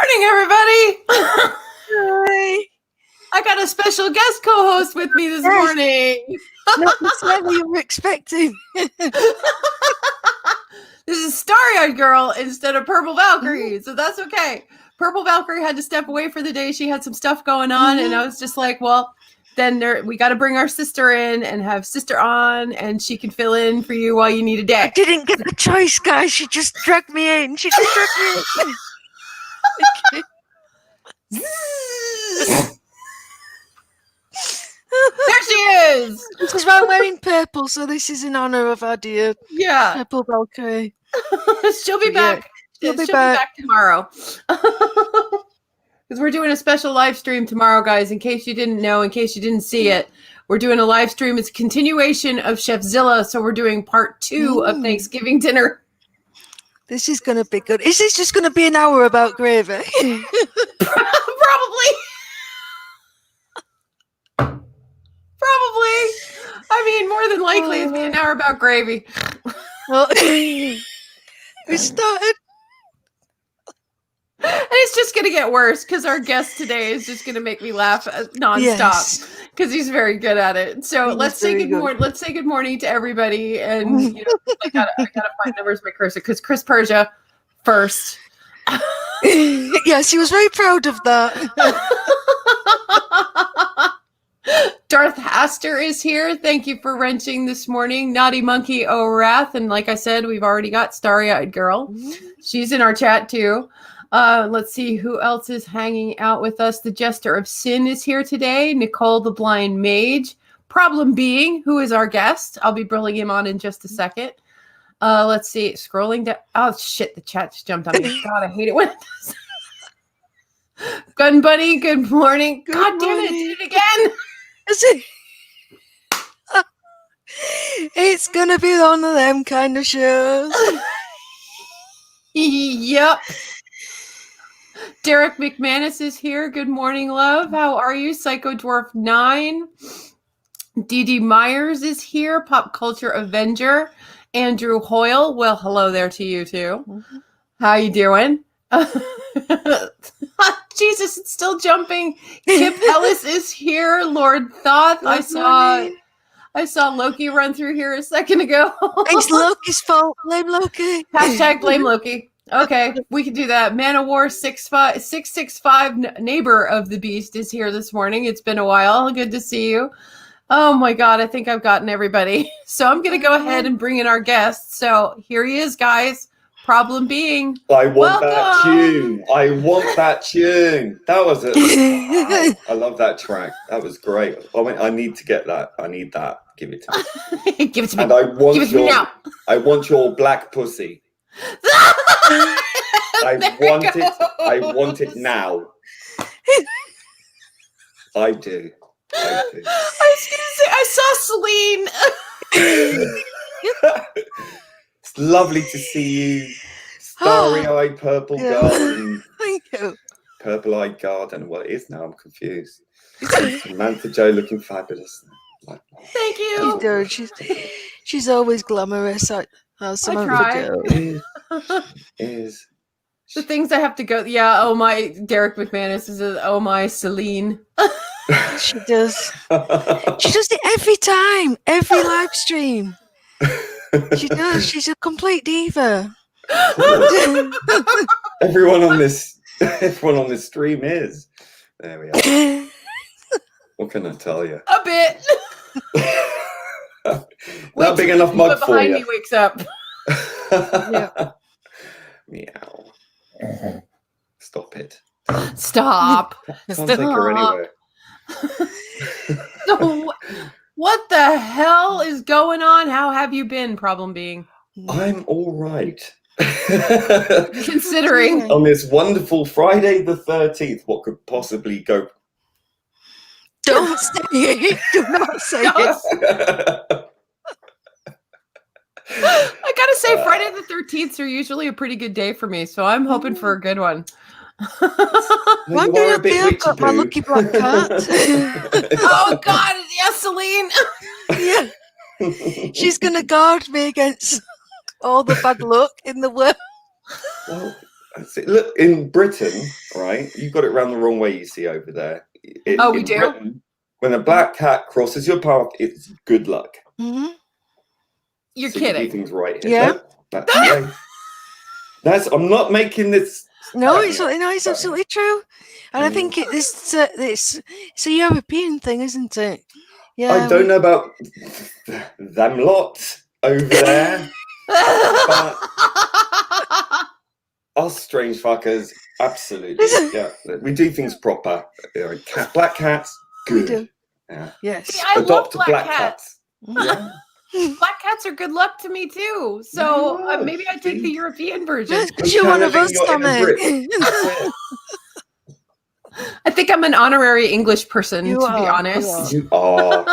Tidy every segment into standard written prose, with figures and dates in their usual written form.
morning, everybody. Hi. I got a special guest co-host with me this morning. Not the level you were expecting. This is StarryEyedGirl instead of Purple Valkyrie, so that's okay. Purple Valkyrie had to step away for the day. She had some stuff going on, and I was just like, well, then we got to bring our sister in and have sister on, and she can fill in for you while you need a day. I didn't get the choice, guys. She just dragged me in. She just dragged me in. There she is. Because I'm wearing purple, so this is in honor of our dear Purple Valkyrie. She'll be back. She'll be back tomorrow. Because we're doing a special live stream tomorrow, guys. In case you didn't know, in case you didn't see it, we're doing a live stream. It's a continuation of Chefzilla, so we're doing part 2 of Thanksgiving dinner. This is going to be good. Is this just going to be an hour about gravy? Probably. I mean, more than likely, it's an hour about gravy. Well, we started. And it's just going to get worse because our guest today is just going to make me laugh nonstop because he's very good at it. So let's say good morning. Let's say good morning to everybody. And you know, I gotta find numbers my cursor because Chris Persia first. Yes, he was very proud of that. Darth Haster is here. Thank you for wrenching this morning. Naughty Monkey O'Wrath. And like I said, we've already got StarryEyedGirl. She's in our chat too. Let's see who else is hanging out with us. The Jester of Sin is here today. Nicole the Blind Mage. ProblemBeing, who is our guest. I'll be bringing him on in just a second. Let's see. Scrolling down. Oh, shit. The chat just jumped on me. God, I hate it when it does. Gun Bunny, good morning. God damn it. It did it again. It's going to be one of them kind of shows. Yep. Derek McManus is here. Good morning, love. How are you? Psycho Dwarf 9. Dee Myers is here. Pop Culture Avenger. Andrew Hoyle. Well, hello there to you too. How you doing? Jesus, it's still jumping. Kip Ellis is here. Lord Thoth. I saw Loki run through here a second ago. It's Loki's fault. Blame Loki. Hashtag blame Loki. Okay, we can do that. Man of War 665 neighbor of the beast is here this morning. It's been a while. Good to see you. Oh my God, I think I've gotten everybody. So I'm going to go ahead and bring in our guest. So here he is, guys. ProblemBeing. I want that tune. I want that tune. That was it. I love that track. That was great. I need to get that. I need that. Give it to me. Give it to me. And I want your black pussy. I want it now. I do. I was gonna say I saw Celine. It's lovely to see you, starry-eyed purple girl. Thank you. Purple-eyed garden. Well, it is now. I'm confused. Samantha Joe looking fabulous. Thank you. She's always glamorous. I try. Is the things I have to go. Yeah. Oh my. Derek McManus is oh my Celine. She does. She does it every time, every live stream. She does. She's a complete diva. Everyone on this stream is. There we are. What can I tell you? A bit. Not big enough mug for you. Behind me wakes up. Yeah. Meow. Stop it. Stop. Can't take her anywhere. So, what the hell is going on? How have you been, ProblemBeing? I'm all right. Considering. On this wonderful Friday the 13th, what could possibly go? Don't say it. Do not say it. I gotta say, Friday the 13th are usually a pretty good day for me, so I'm hoping for a good one. One day I've got my lucky black cat. Oh God, yes, Celine. Yeah, she's gonna guard me against all the bad luck in the world. Well, Look, in Britain, right? You've got it round the wrong way, you see over there. We in do? Britain, when a black cat crosses your path, it's good luck. Mm-hmm. You're So you kidding. do things right here. Yeah. No, that's right. I'm not making this. No, it's absolutely true. And I think it's a European thing, isn't it? Yeah. I don't know about them lot over there. But us strange fuckers, absolutely. Yeah, we do things proper. Black cats, We good. do. Yeah. Yes. See, I Adopt love black cats. Yeah. Black cats are good luck to me too. So Yeah, maybe I take the European version. That's because you're one of us, channeling your inner Tommy. Brit. I think I'm an honorary English person, You to be are, honest. You are.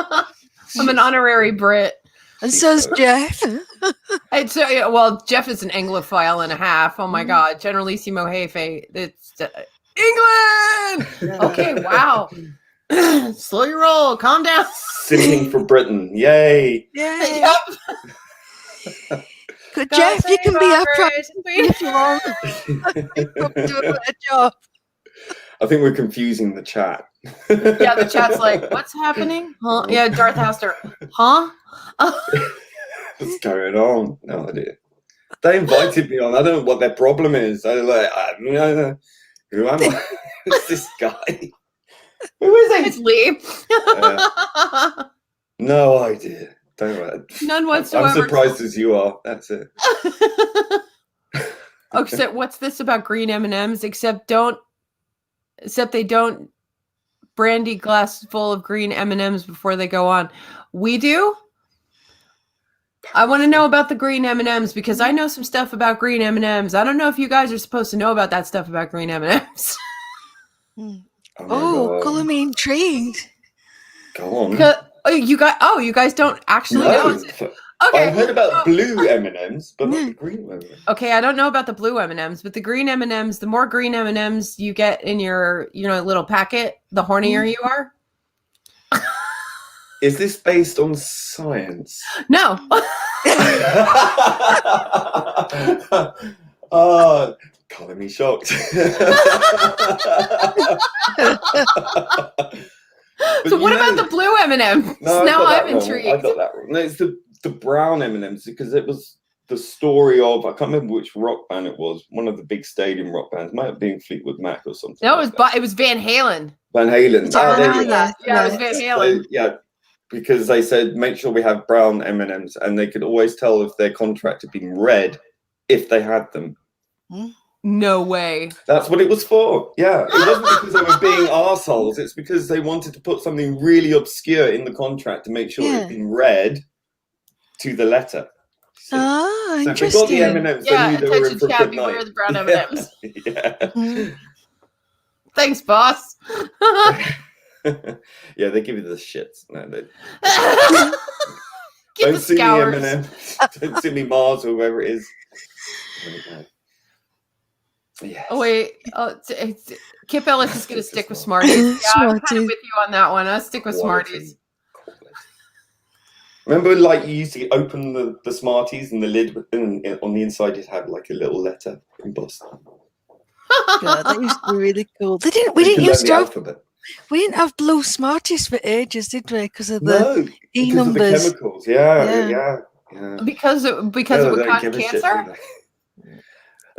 I'm an honorary Brit. And so's Jeff. Well, Jeff is an Anglophile and a half. Oh my God. Generalissimo Hefe. It's England. Okay, wow. Slow your roll. Calm down. Simping for Britain. Yay. Yay. Yep. Good, God Jeff, you save can be our our prime Queen. if you want. You probably do a better job. I think we're confusing the chat. Yeah, the chat's like, what's happening? Huh? Yeah, Darth Haster. Huh? What's going on? No idea. They invited me on. I don't know what their problem is. I don't know. Who am I? Who's this guy? Who is he? It's Lee. No idea. Don't worry. None whatsoever. I'm surprised as you are. That's it. Except what's this about green M&Ms? Except they don't brandy glass full of green M&Ms before they go on. We do. I want to know about the green M&Ms because I know some stuff about green M&Ms. I don't know if you guys are supposed to know about that stuff about green M&Ms. Oh, colour me intrigued. Go on. You guys don't actually know. Okay. I heard about blue M&Ms, but not the green M&Ms. Okay, I don't know about the blue M&Ms, but the green M&Ms, the more green M&Ms you get in your, little packet, the hornier you are. Is this based on science? No. Color me shocked. So what about the blue M&M? No, now I'm wrong. intrigued. I got that wrong. No, it's the brown M&Ms because it was the story of, I can't remember which rock band it was. One of the big stadium rock bands. Might have been Fleetwood Mac or something. No, it was Van Halen. Van Halen. Yeah, it was Van Halen. So, yeah, because they said make sure we have brown M&Ms, and they could always tell if their contract had been red if they had them. No way. That's what it was for. Yeah, it wasn't because they were being arseholes. It's because they wanted to put something really obscure in the contract to make sure it had been read to the letter. Ah, so interesting. if they got the M&Ms, they knew they were in for a good beware night. the brown M&Ms. Yeah. Thanks, boss. Yeah, they give you the shits. No, they Get don't the sue me, scours. M&M. Don't sue me, Mars, or whoever it is. Yes. Oh wait, Kip Ellis is going to stick with Smarties. Yeah, I'm kind of with you on that one. I'll stick with Smarties. Remember, like, you used to open the Smarties and the lid, and on the inside it had like a little letter embossed. God, that used to be really cool. We didn't have blue Smarties for ages, did we? Because of the E numbers. The chemicals. Yeah. Because it would cause cancer.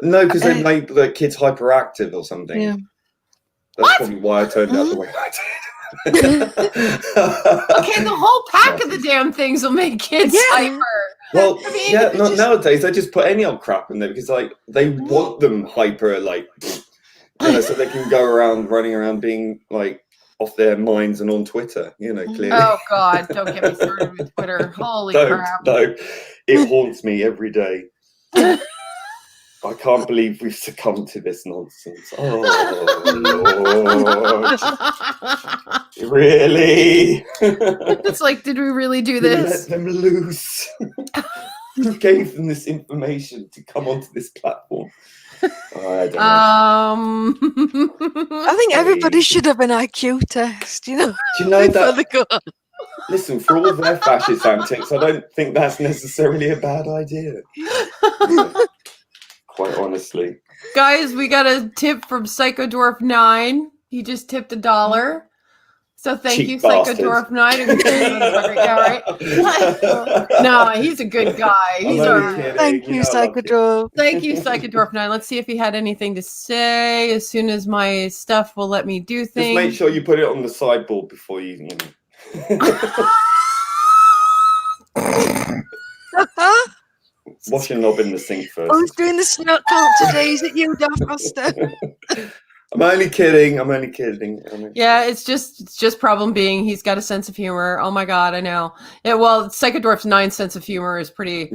No, because they made the kids hyperactive or something. Yeah. That's probably why I turned out the way I did. Okay, the whole pack of the damn things will make kids hyper. Well, nowadays they just put any old crap in there because, like, they want them hyper, like, so they can go around running around being like off their minds and on Twitter. Clearly. Oh God, don't get me started with Twitter. Holy crap! No, it haunts me every day. I can't believe we've succumbed to this nonsense. Oh, Lord. Really? It's like, did we really do this? Let them loose. Who gave them this information to come onto this platform? I don't know. I think everybody should have an IQ test, Do you know that? Listen, for all their fascist antics, I don't think that's necessarily a bad idea. Quite honestly. Guys, we got a tip from Psychodwarf9. He just tipped $1. So thank Cheap you, bastard. Psychodwarf9. Yeah, right. No, he's a good guy. I'm He's only all right. kidding. Thank you, know I love Psychodwarf. Thank you, Psychodwarf9. Let's see if he had anything to say as soon as my stuff will let me do things. Just make sure you put it on the sideboard before you wash your knob in the sink first. Who's doing the snot count today? Is it you, Daft Master? I'm only kidding. Yeah, it's just problem being he's got a sense of humor. Oh my god, I know. Yeah, well, Psychodwarf's 9 sense of humor is pretty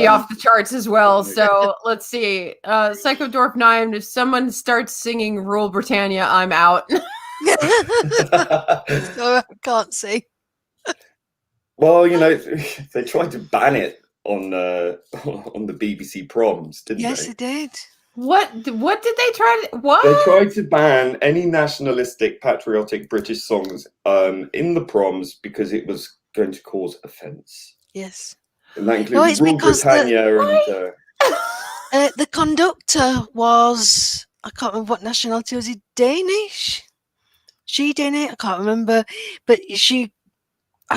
off the charts as well. So let's see. Psychodwarf9, if someone starts singing Rule Britannia, I'm out. So I can't see. Well, they tried to ban it on the BBC proms, didn't Yes, they? it did. What did they try to what? They tried to ban any nationalistic, patriotic British songs in the proms because it was going to cause offence. Yes. And that included Rule Britannia the conductor was, I can't remember what nationality, was he Danish? She Danish? I can't remember. But I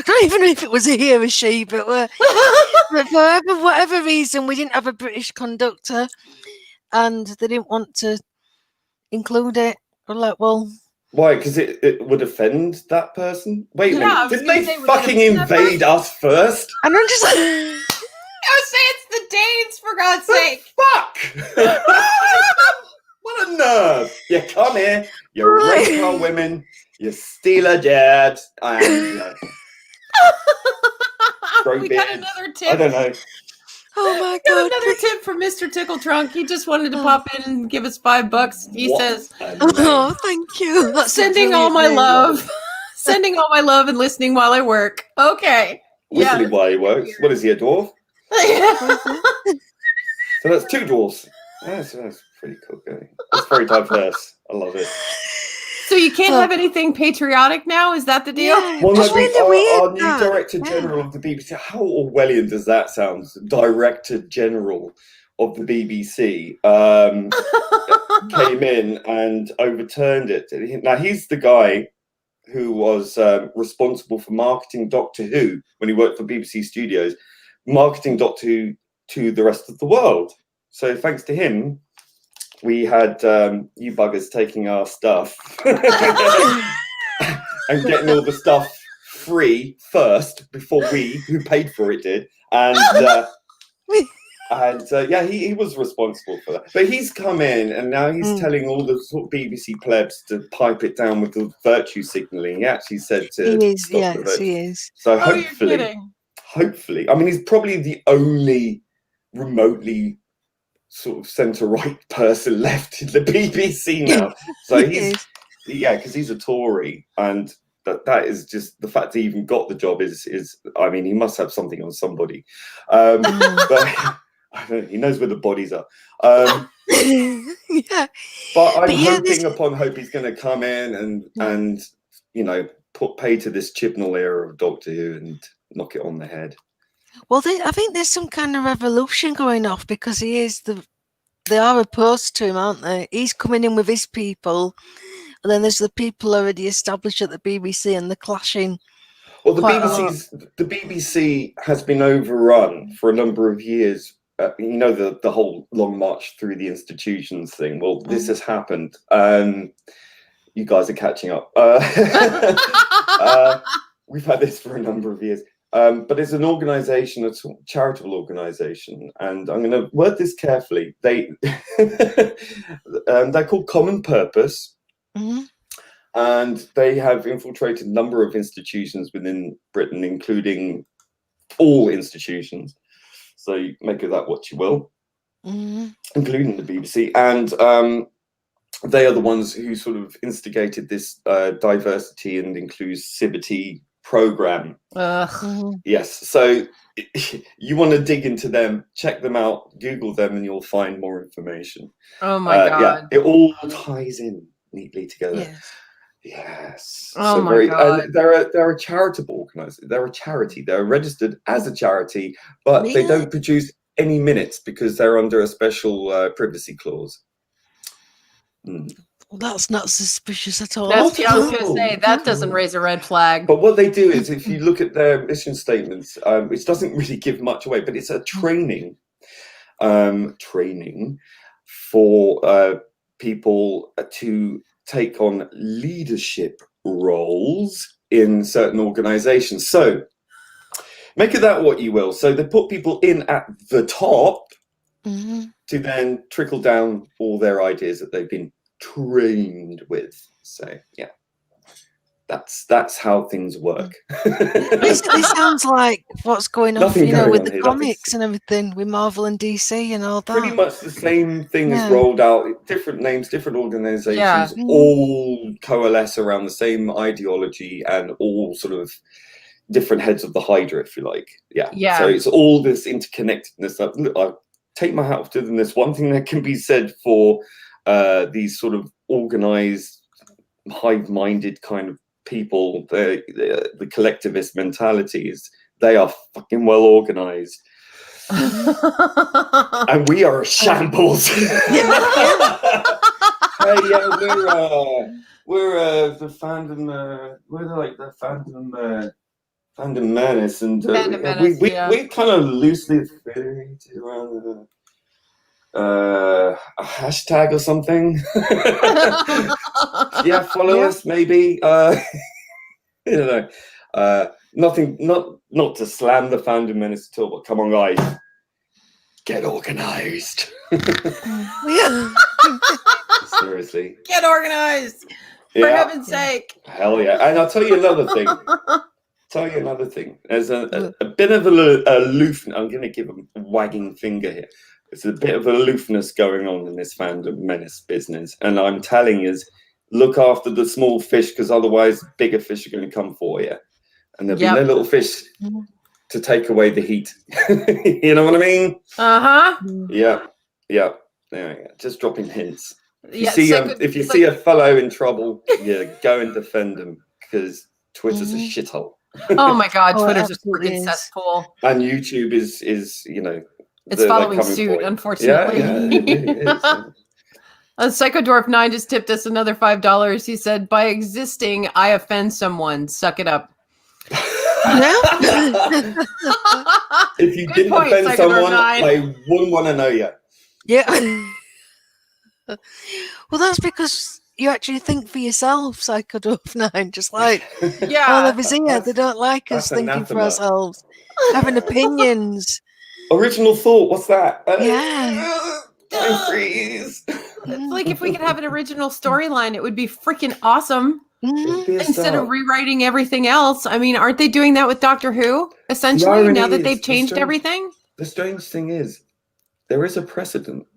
can't even know if it was a he or a she, but for whatever reason, we didn't have a British conductor and they didn't want to include it. We're like, well... Why? Because it would offend that person? Wait a minute. Didn't they fucking invade us first? And I'm just like... I would say it's the Danes, for God's sake. Fuck! What a nerve! You come here, you rape our women, you steal a jet, and we got another tip. I don't know. Oh my Got god! another tip from Mr. Tickle Trunk. He just wanted to pop in and give us $5. He says, "Oh, thank you. That's sending all my love, sending all my love, and listening while I work." Okay. Listening while he works. What is he, a dwarf? So that's 2 dwarfs. That's pretty cool. It's very diverse. I love it. So you can't have anything patriotic now? Is that the deal? Yeah, Well, that's really weird. Our new Director General of the BBC. How Orwellian does that sound? Director General of the BBC came in and overturned it. Now, he's the guy who was responsible for marketing Doctor Who when he worked for BBC Studios, marketing Doctor Who to the rest of the world. So thanks to him, we had you buggers taking our stuff and getting all the stuff free first before we, who paid for it, did. And yeah, he was responsible for that. But he's come in and now he's telling all the sort of BBC plebs to pipe it down with the virtue signalling. He actually said to he is, stop yes, the virtue. he is. So hopefully, I mean, he's probably the only remotely sort of centre-right person left in the BBC now. So because he's a Tory, and that is just the fact he even got the job is I mean, he must have something on somebody. But I don't know, he knows where the bodies are. Yeah. But I'm hoping upon hope he's going to come in and put pay to this Chibnall era of Doctor Who and knock it on the head. Well, I think there's some kind of revolution going off because they are opposed to him, aren't they? He's coming in with his people, and then there's the people already established at the BBC, and they're clashing. Well, the BBC has been overrun for a number of years. The whole long march through the institutions thing. Well, this has happened. You guys are catching up. We've had this for a number of years. But it's an organisation, a charitable organisation, and I'm going to word this carefully. They're called Common Purpose, and they have infiltrated a number of institutions within Britain, including all institutions. So you make of that what you will, including the BBC. And they are the ones who sort of instigated this diversity and inclusivity program. Yes, so you want to dig into them, check them out, Google them, and you'll find more information. Oh my god! Yeah, it all ties in neatly together. Yes. Oh my god! They're a charitable organisation. They're a charity. They're registered as a charity, but they don't produce any minute because they're under a special privacy clause. Well, that's not suspicious at all. That's, I was going to Oh. say, that doesn't raise a red flag. But what they do is, if you look at their mission statements, which doesn't really give much away, but it's a training for people to take on leadership roles in certain organizations. So make of that what you will. So they put people in at the top to then trickle down all their ideas that they've been trained with. So yeah, that's how things work. This sounds like what's going on, Nothing going with on the here, comics and everything, with Marvel and DC and all that. Pretty much the same thing is Yeah. rolled out, different names, different organizations, all coalesce around the same ideology and all sort of different heads of the Hydra, if you like. Yeah. So it's all this interconnectedness. Look, I take my hat off to them. There's one thing that can be said for these sort of organized, hive-minded kind of people, the collectivist mentalities. They are fucking well organized. And we are a shambles. Hey, we're the fandom. We're like the fandom menace, and we kind of loosely affiliated around a hashtag or something. Yeah, follow us maybe. You know, nothing. Not to slam the fandom menace at all, but come on, guys. Get organized. Seriously. Get organized. For heaven's sake. Hell yeah. And I'll tell you another thing. There's a bit of aloof. I'm going to give a wagging finger here. There's a bit of aloofness going on in this fandom menace business. And I'm telling you, look after the small fish, because otherwise bigger fish are going to come for you. And there'll be no little fish to take away the heat. You know what I mean? Yeah. There we go. Just dropping hints. If you see a fellow in trouble, go and defend them, because Twitter's a shithole. Oh my God, Twitter's a freaking cesspool. And YouTube is it's following suit, unfortunately. Yeah, it is. Psychodwarf 9 just tipped us another $5. He said, "By existing, I offend someone. Suck it up." If you didn't offend someone, I wouldn't want to know you. Yeah. Well, that's because you actually think for yourself, Psychodwarf 9, just like all of us here. They don't like us thinking anathema. for ourselves, having opinions. Original thought, what's that? Freeze. It's like if we could have an original storyline, it would be freaking awesome. Instead of rewriting everything else. I mean, aren't they doing that with Doctor Who, essentially, now that they've changed everything? The strange thing is, there is a precedent.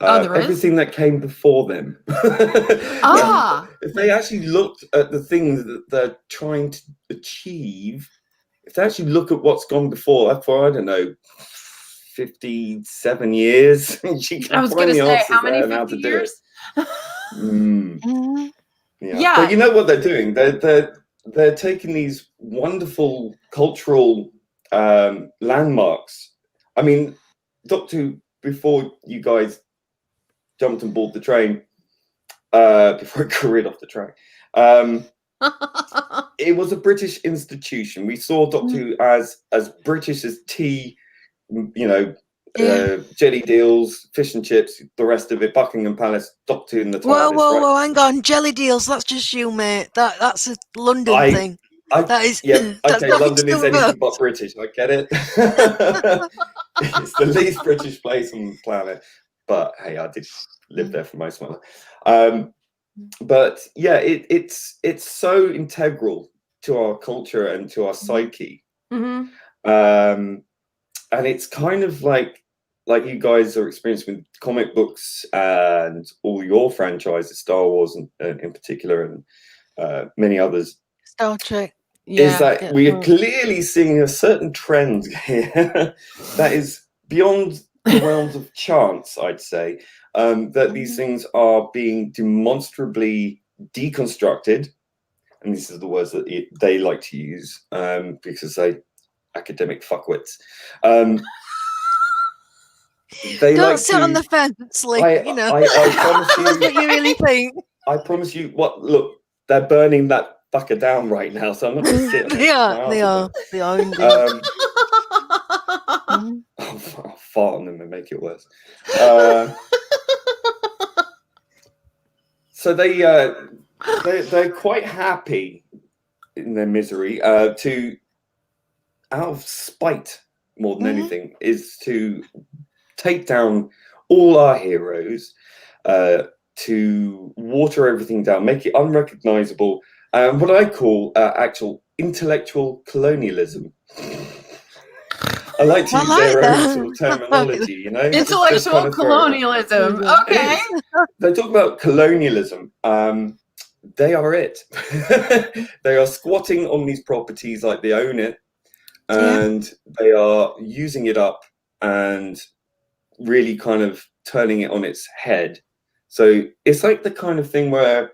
There is? Everything that came before them. If they actually looked at the things that they're trying to achieve, if they actually look at what's gone before, for, I don't know, 57 years, I was going to say, how many 50 years? Yeah. But you know what they're doing? They're taking these wonderful cultural landmarks. I mean, Doctor Who, before you guys jumped and boarded the train, before it careered off the track, it was a British institution. We saw Doctor Who as British as tea, jelly deals, fish and chips, the rest of it, Buckingham Palace, Doctor Who in the TARDIS. Whoa, hang on. Jelly deals, that's just you, mate. That's a London thing. That is, okay, London is anything but British, I get it. It's the least British place on the planet. But hey, I did live there for most of my life. But yeah, it's so integral to our culture and to our psyche. And it's kind of like you guys are experiencing with comic books and all your franchises, Star Wars in particular, and many others. Star Trek. Is that we are clearly seeing a certain trend here that is beyond the realms of chance, I'd say, that these things are being demonstrably deconstructed. And this is the words that they like to use because they academic fuckwits. They Don't like sit on the fence, Lee. I promise That's what you. you really think. I promise you. What? Look, they're burning that fucker down right now, so I'm not going to sit. They are indeed. I'll fart on them and make it worse. So they're quite happy in their misery. To out of spite more than anything is to take down all our heroes, to water everything down, make it unrecognizable. What I call actual intellectual colonialism. I like to use their own sort of terminology, you know. Intellectual kind of colonialism. Okay. They talk about colonialism. They are it. They are squatting on these properties like they own it, and they are using it up and really kind of turning it on its head. So it's like the kind of thing where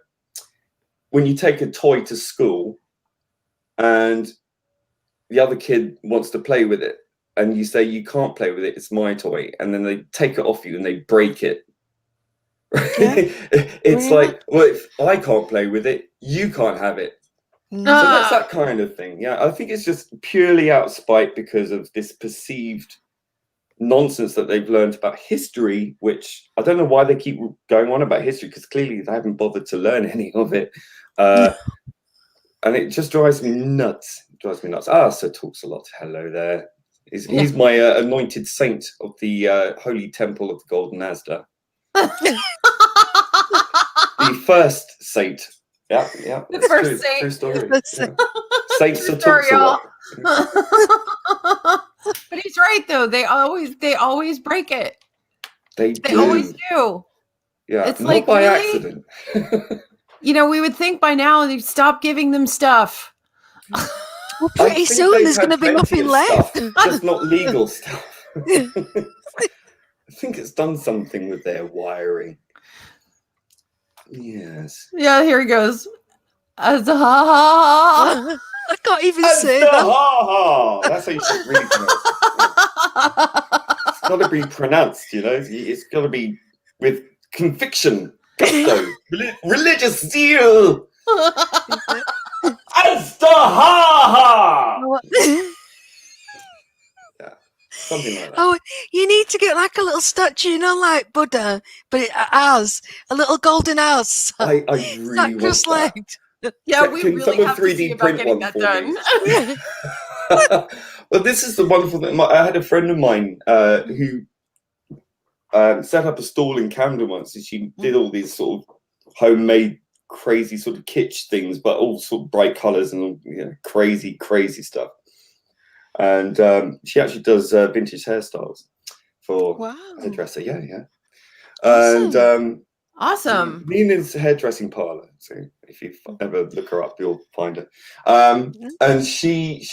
when you take a toy to school and the other kid wants to play with it, and you say, you can't play with it, it's my toy. And then they take it off you and they break it. It's like, well, if I can't play with it, you can't have it. So that's that kind of thing. Yeah, I think it's just purely out of spite because of this perceived nonsense that they've learned about history, which I don't know why they keep going on about history, because clearly they haven't bothered to learn any of it. And it just drives me nuts. Sir Talks a Lot. Hello there. He's my anointed saint of the Holy Temple of the Golden Asda. The first saint. Yeah. The first saint. True story. Saint Sir Sorry, Talks a Lot. But he's right though. They always break it. They always do. Yeah, it's not like by really? accident. You know, we would think by now they'd stop giving them stuff. Well, pretty soon there's going to be nothing left. Just not legal stuff. I think it's done something with their wiring. Yes. Yeah, here he goes. I can't even say that. That's how you should really pronounce it. It's got to be pronounced, you know. It's got to be with conviction, gusto, religious zeal. Yeah, something like that. Oh, you need to get like a little statue, you know, like Buddha, but it has a little golden house. I really want just that. like. Yeah, we really have to see about getting that done. Well, this is the wonderful thing. I had a friend of mine who set up a stall in Camden once, and she did all these sort of homemade, crazy sort of kitsch things, but all sort of bright colours and crazy stuff. And she actually does vintage hairstyles for hairdresser. Yeah. And awesome. Nina's hairdressing parlour. So if you ever look her up, you'll find her. And she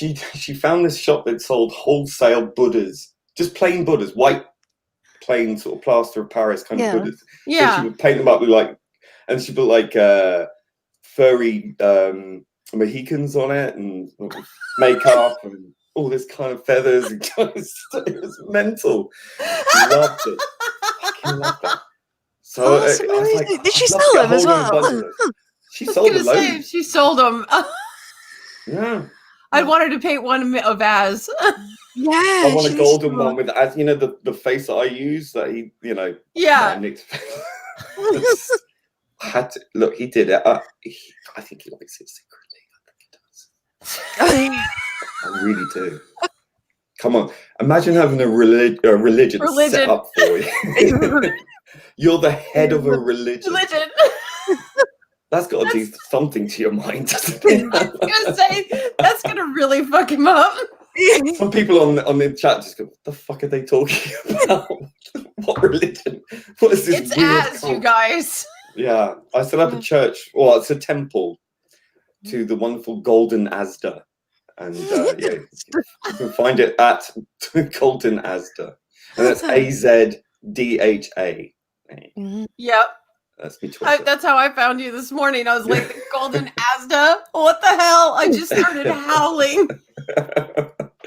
found this shop that sold wholesale Buddhas, just plain Buddhas, white, plain sort of plaster of Paris kind of Buddhas. Yeah. So she would paint them up with and she put furry Mohicans on it and makeup and all this kind of feathers. And it was mental. Loved it. Fucking loved that. So did she sell them as well? She sold them. She sold them. Yeah. I wanted to paint one of Az. Yeah. I want a golden one with Az. You know the face that I use that he Yeah. Had to, look, he did it. I think he likes it secretly. I think he does. I really do. Come on, imagine having a religion set up for you. You're the head of a religion. That's got to do something to your mind, doesn't it? I was gonna say that's gonna really fuck him up. Some people on the chat just go, "What the fuck are they talking about? What religion? What is this?" It's weird Az, cult?" you guys. Yeah, I set up a church. Well, it's a temple to the wonderful Golden Asda, and you can find it at Golden Asda, and that's AZDHA. Yep. That's me Twitter. That's how I found you this morning. I was like, the Golden Asda? What the hell? I just started howling.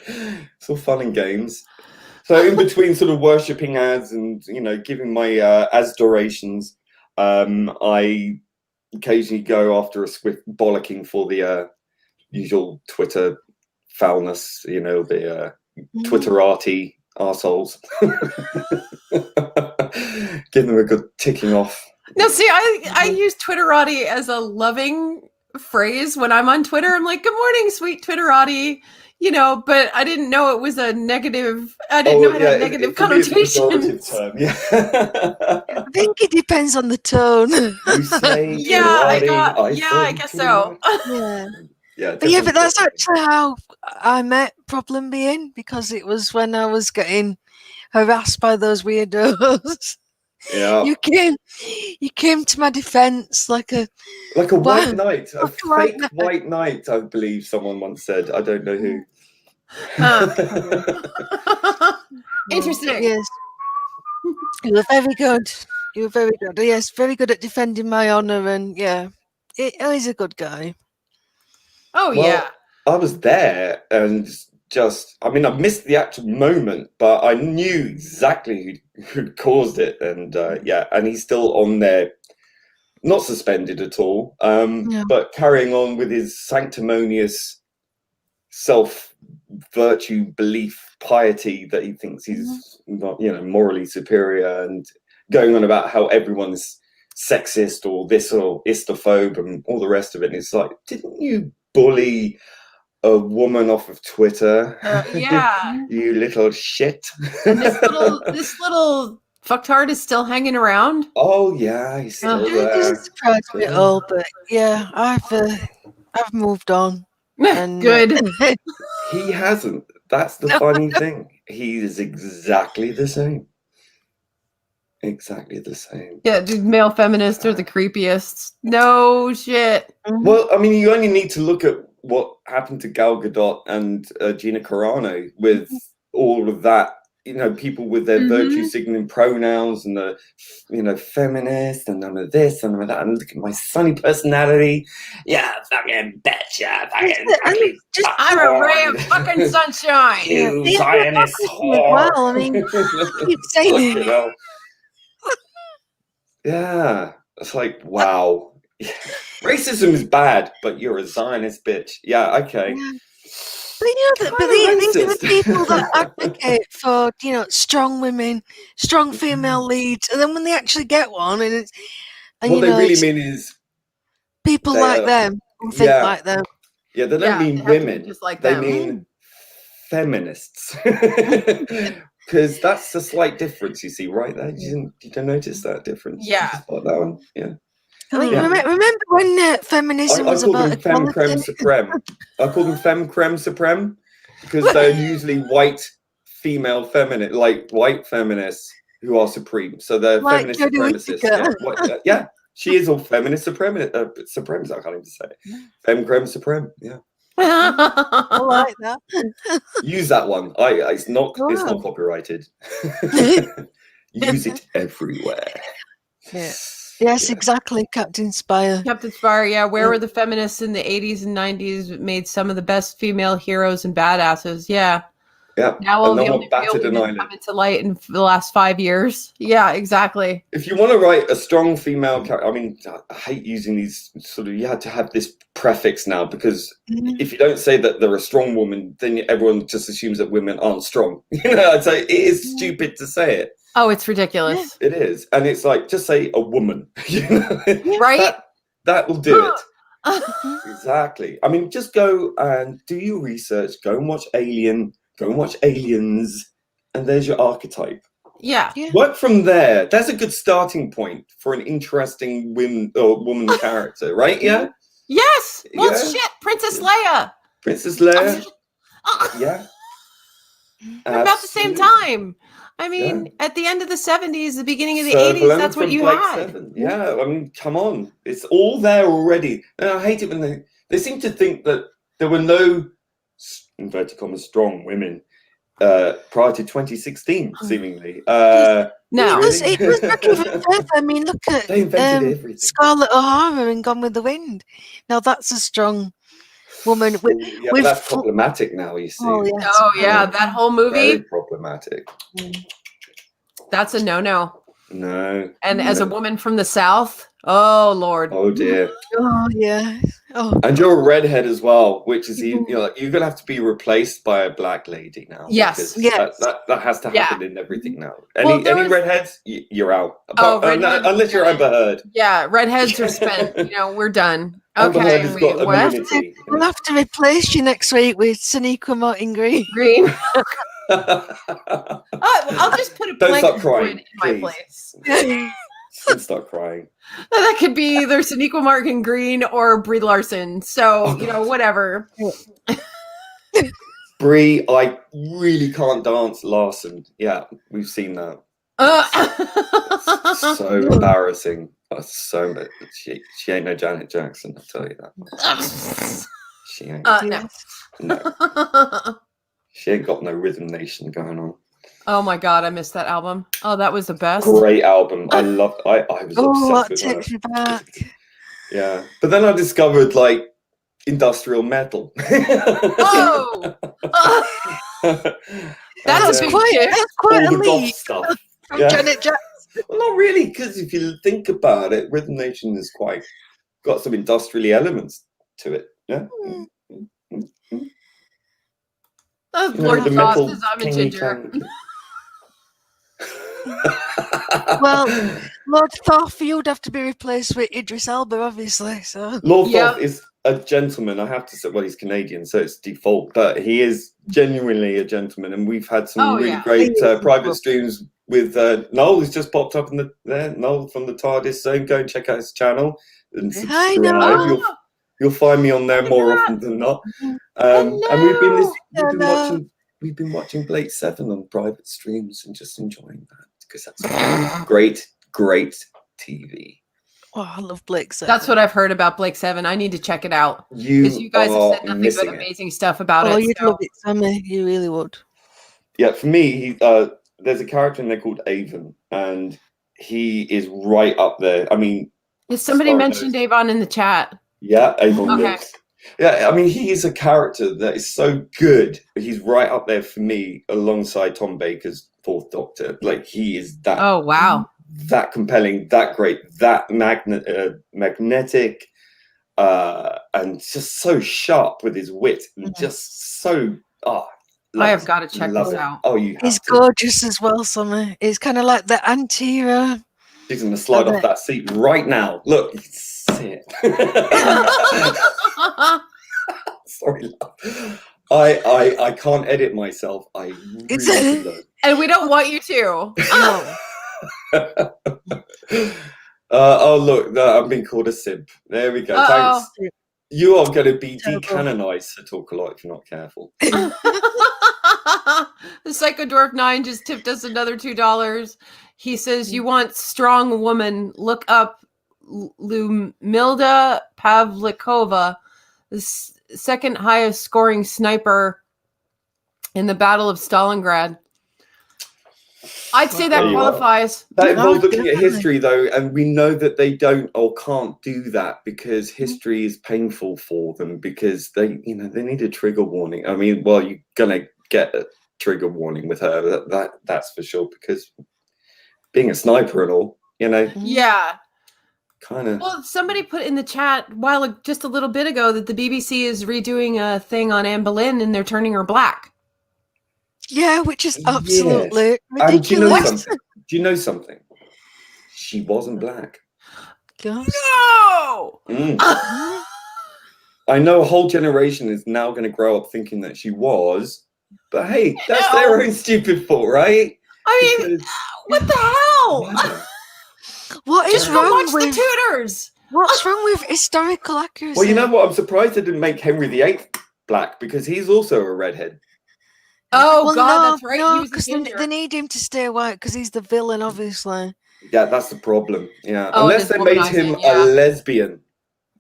It's all fun and games. So in between sort of worshipping ads and, you know, giving my adorations, I occasionally go after a swift bollocking for the usual Twitter foulness, you know, the Twitterati arseholes. Give them a good ticking off. No, see, I use Twitterati as a loving phrase when I'm on Twitter. I'm like, good morning, sweet Twitterati. You know, but I didn't know it was a negative. I didn't know it had negative connotations. Term, yeah. I think it depends on the tone. You say Yeah, Twitterati, I guess so. Yeah. But that's actually how I met ProblemBeing, because it was when I was getting harassed by those weirdos. Yeah. You came to my defense like a white knight, a fake white knight, I believe someone once said. I don't know who. Interesting. Yes. You were very good. You were very good. Yes, very good at defending my honor, and yeah, he's a good guy. Oh, Well, yeah. I was there and I mean, I missed the actual moment, but I knew exactly who'd caused it. And and he's still on there, not suspended at all, but carrying on with his sanctimonious self-virtue, belief, piety that he thinks he's not, you know, morally superior, and going on about how everyone's sexist or this or istophobe and all the rest of it. And it's like, didn't you bully a woman off of Twitter? Yeah. You little shit. And this little fucktard is still hanging around. Oh yeah, he's still It there. doesn't surprise me at all, but yeah, I've moved on. And, Good. He hasn't. That's the funny thing. He is exactly the same. Exactly the same. Yeah, dude, male feminists are the creepiest. No shit. Well, I mean, you only need to look at what happened to Gal Gadot and Gina Carano with all of that, you know, people with their virtue signaling pronouns and the, you know, feminist and none of this and none of that. And look at my sunny personality. Yeah, fucking bitch. Yeah, fucking. I'm a ray of fucking sunshine. You Zionist whore. Well, I mean, keep saying it. Yeah, it's like, wow. Racism is bad, but you're a Zionist bitch. Yeah, okay. Yeah. But you know, these are the people that advocate for, you know, strong women, strong female leads, and then when they actually get one, and what they really mean is people like them who think like them. Yeah, they don't mean women. Just like they them. mean feminists. Because that's a slight difference, you see, right there. You don't notice that difference. Yeah. Just like that one. Yeah. I mean, remember when feminism was about I call them femme creme supreme. I call them femme creme supreme because they're usually white female feminist, like white feminists who are supreme. So they're feminist supremacists. Yeah, she is all feminist supremacist. I can't even say it. Femme creme supreme. Yeah. I like that. Use that one. It's not copyrighted. Use it everywhere. Yeah. Yes, exactly, Captain Spire. Captain Spire, yeah. Where were the feminists in the 80s and 90s that made some of the best female heroes and badasses? Yeah. Yeah. Now all the only real women come into light in the last 5 years. Yeah, exactly. If you want to write a strong female character, I mean, I hate using these sort of, you had to have this prefix now, because if you don't say that they're a strong woman, then everyone just assumes that women aren't strong. You know, so it is stupid to say it. Oh, it's ridiculous. It is. And it's like, just say a woman. You know? Right? That will do it. Exactly. I mean, just go and do your research. Go and watch Alien. Go and watch Aliens. And there's your archetype. Yeah. Work from there. That's a good starting point for an interesting woman character, right? Yeah? Yes. Well, shit. Princess Leia. Princess Leia. Yeah. About the same time. I mean, at the end of the 70s, the beginning of the 80s, that's what you had. Yeah, I mean, come on. It's all there already. And I hate it when they seem to think that there were no, inverted commas, strong women prior to 2016, seemingly. No. It was not even further. I mean, look at Scarlett O'Hara in Gone with the Wind. Now, that's a strong woman with, Yeah, but that's problematic now, you see. oh yes, Oh yeah, that whole movie. Very problematic. That's a no-no. No. And as a woman from the South, oh Lord. Oh dear. oh yeah, oh And you're a redhead as well, which is you're gonna have to be replaced by a black lady now. Yes. because that has to happen in everything now. Any redheads, you're out. Unless you're Amber Heard. Yeah, redheads are spent. We're done. Amber Heard Okay, has got immunity. we'll have to replace you next week with Sonequa Martin Green. Green. I'll just put a Don't stop blanket crying, in my please. place. Don't start crying. That could be either Sonequa Martin Green or Brie Larson. So, whatever. Brie, I really can't dance. Larson. Yeah, we've seen that. So embarrassing. So much. She ain't no Janet Jackson, I'll tell you that. She ain't. No. She ain't got no Rhythm Nation going on. Oh my God, I missed that album. Oh, that was the best. Great album. I was obsessed with takes her. me back. Yeah. But then I discovered like industrial metal. Oh! That's quite a all the goth leap stuff. from Yeah. Janet Jackson. Well, not really, because if you think about it, Rhythm Nation is got some industrial elements to it. Yeah. Lord the Frost metal is I'm a king ginger. Well, Lord Thoth, you'd have to be replaced with Idris Elba, obviously. So Lord Thoth is a gentleman, I have to say. Well, he's Canadian, so it's default, but he is genuinely a gentleman, and we've had some really great private streams with Noel, who's just popped up there. Noel from the TARDIS Zone. Go and check out his channel and subscribe. You'll find me on there more often than not. And we've been watching Blake 7 on private streams and just enjoying that because that's great TV. Oh, I love Blake 7. That's what I've heard about Blake 7. I need to check it out. Because you guys have said nothing but amazing stuff about it. Oh, you'd love it, Sammy. You really would. Yeah, for me, there's a character in there called Avon, and he is right up there. I mean, somebody mentioned Avon in the chat. Yeah, Avon lives. Yeah, I mean, he is a character that is so good. He's right up there for me, alongside Tom Baker's Fourth Doctor. Like, he is that. Oh wow, that compelling, that great, that magnetic, and just so sharp with his wit, and just so. I have got to check this out. Oh, you. He's gorgeous as well, Summer. He's kind of like the anti-hero. She's going to slide off that seat right now. Look, you can see it. Sorry, love. I can't edit myself. I really don't. And we don't want you to. Oh, look, I'm being called a simp. There we go. Thanks. You are going to be decanonized to talk a lot if you're not careful. The Psychodwarf 9 just tipped us another $2. He says, you want strong woman, look up Lumilda Pavlikova, the second highest scoring sniper in the Battle of Stalingrad. I'd say that qualifies. That involves looking at history, though, and we know that they don't or can't do that because history is painful for them because they need a trigger warning. I mean, well, you're gonna get a trigger warning with her. That's for sure because being a sniper and all, yeah, kind of. Well, somebody put in the chat just a little bit ago that the BBC is redoing a thing on Anne Boleyn and they're turning her black. Yeah, which is absolutely ridiculous. Do you know something? She wasn't black. Gosh. No! I know a whole generation is now going to grow up thinking that she was, but hey, that's their own stupid fault, right? I mean, what the hell? What is wrong with the Tudors? What's wrong with historical accuracy? Well, you know what? I'm surprised they didn't make Henry VIII black because he's also a redhead. Oh, God, that's right. No, because they need him to stay white because he's the villain, obviously. Yeah, that's the problem. Yeah, unless they made him a lesbian.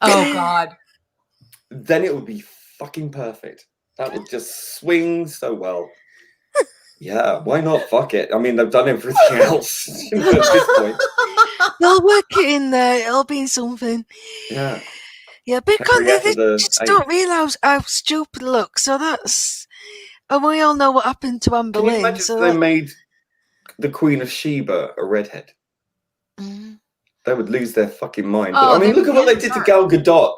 Oh, God. Then it would be fucking perfect. That would just swing so well. Yeah, why not? Fuck it. I mean, they've done everything else at this point. They'll work it in there. It'll be something. Yeah. Yeah, because Henrietta they the just Eighth. don't realise how stupid it looks. So that's, and we all know what happened to Anne Can you Boleyn. imagine So if they made the Queen of Sheba a redhead? Mm. They would lose their fucking mind. Oh, But I mean, they look at what would they did to start. Gal Gadot.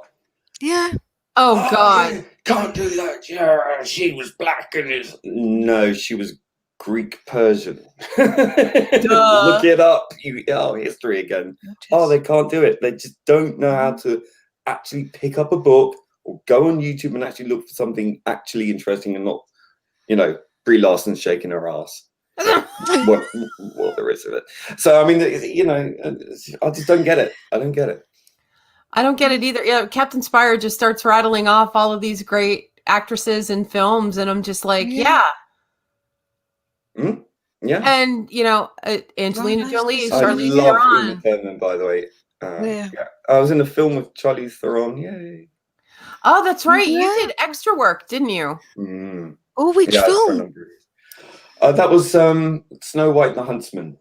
Yeah. Oh God. yeah, can't do that. Yeah, she was black and is. No, she was Greek Persian. Look it up. History again. Oh, they can't do it. They just don't know how to actually pick up a book or go on YouTube and actually look for something actually interesting and not, Brie Larson shaking her ass. what there is of it. So I mean, I just don't get it. I don't get it. I don't get it either. Yeah, Captain Spire just starts rattling off all of these great actresses and films, and I'm just like, yeah. Yeah. And Angelina Right, Jolie, I Charlize love Theron. Uma Thurman, by the way. Yeah. I was in a film with Charlize Theron. Yay. Oh, that's right. Yeah. You did extra work, didn't you? Oh, which For a film? number of years. That was Snow White and the Huntsman.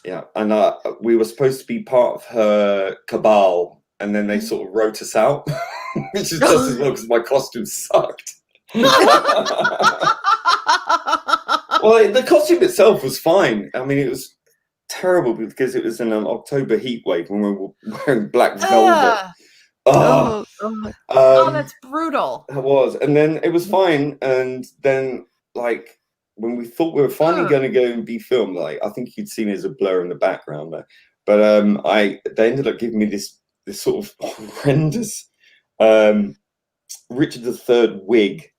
Yeah, and we were supposed to be part of her cabal, and then they sort of wrote us out, which is just as well because my costume sucked. Well, the costume itself was fine. I mean, it was terrible because it was in an October heat wave when we were wearing black velvet. Oh, that's brutal. It was, and then it was fine, and then when we thought we were finally going to go and be filmed, I think you'd seen it as a blur in the background there, but they ended up giving me this sort of horrendous Richard III wig.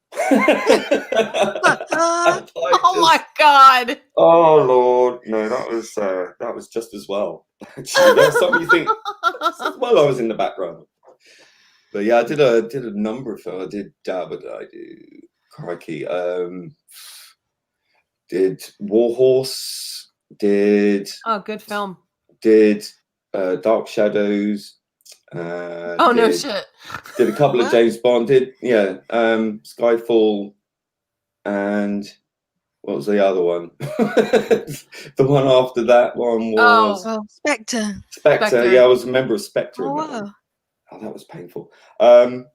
Oh my God! Oh Lord, no, that was just as well. Actually, there's something you think. Well, I was in the background, but yeah, I did a number of films. I did what did I do? Crikey, did Warhorse. Did good film. Did Dark Shadows. No shit. Did a couple of James Bond. Did Skyfall, and what was the other one? The one after that one was Spectre. Spectre. Yeah, I was a member of Spectre. Oh, in that wow. one. Oh, that was painful. It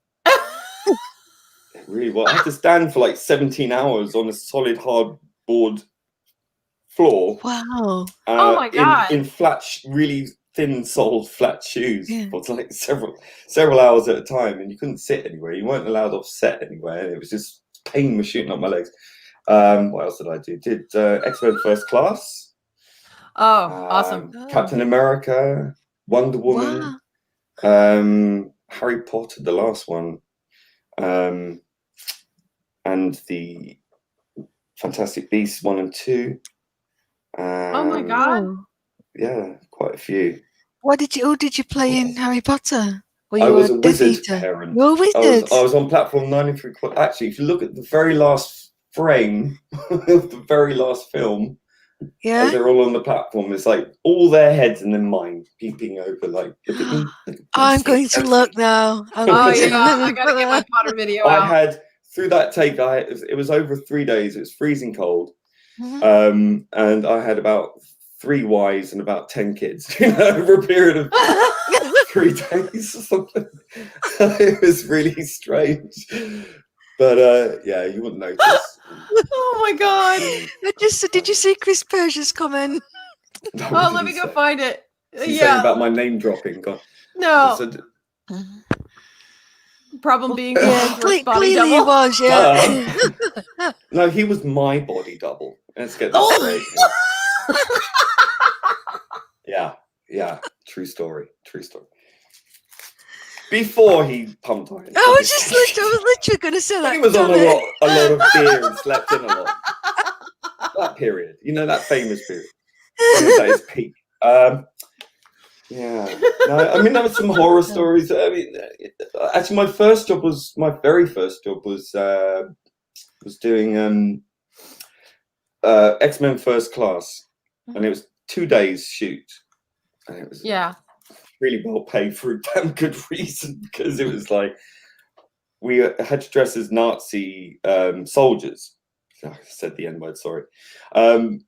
really was. I had to stand for 17 hours on a solid hardboard floor. Wow. Oh my God. In flat, really thin-soled flat shoes for several hours at a time, and you couldn't sit anywhere. You weren't allowed off set anywhere. It was just pain was shooting up my legs. What else did I do? Did X-Men First Class. Oh, awesome. Captain America, Wonder Woman, Harry Potter, the last one, and the Fantastic Beasts 1 and 2. Oh my God. Yeah, quite a few. Who did you play in Harry Potter? I was a wizard parent. You're a wizard. I was on platform 93. Actually, if you look at the very last frame of the very last film, as they're all on the platform, it's all their heads and then mine peeping over. Look at me. I'm going to look now. I gotta get my Potter video out. I had through that take. It was over 3 days. It was freezing cold, and I had about 3 wives and about 10 kids over a period of 3 days or something. It was really strange, but you wouldn't notice. Oh my God! Did you see Chris Persia's comment? No, let me go find it. She's saying about my name dropping. God. No. Problem being clearly he was, yeah. No, he was my body double. Let's get this straight. Yeah. True story. Before he pumped iron. I was literally going to say that. He was on a lot of beer and slept in a lot. That period, that famous period. At his peak. No, I mean, there were some horror stories. I mean, actually, my very first job was doing X-Men First Class, and it was 2 days shoot, and it was really well paid for a damn good reason, because it was we had to dress as Nazi soldiers. I said the N-word, sorry. And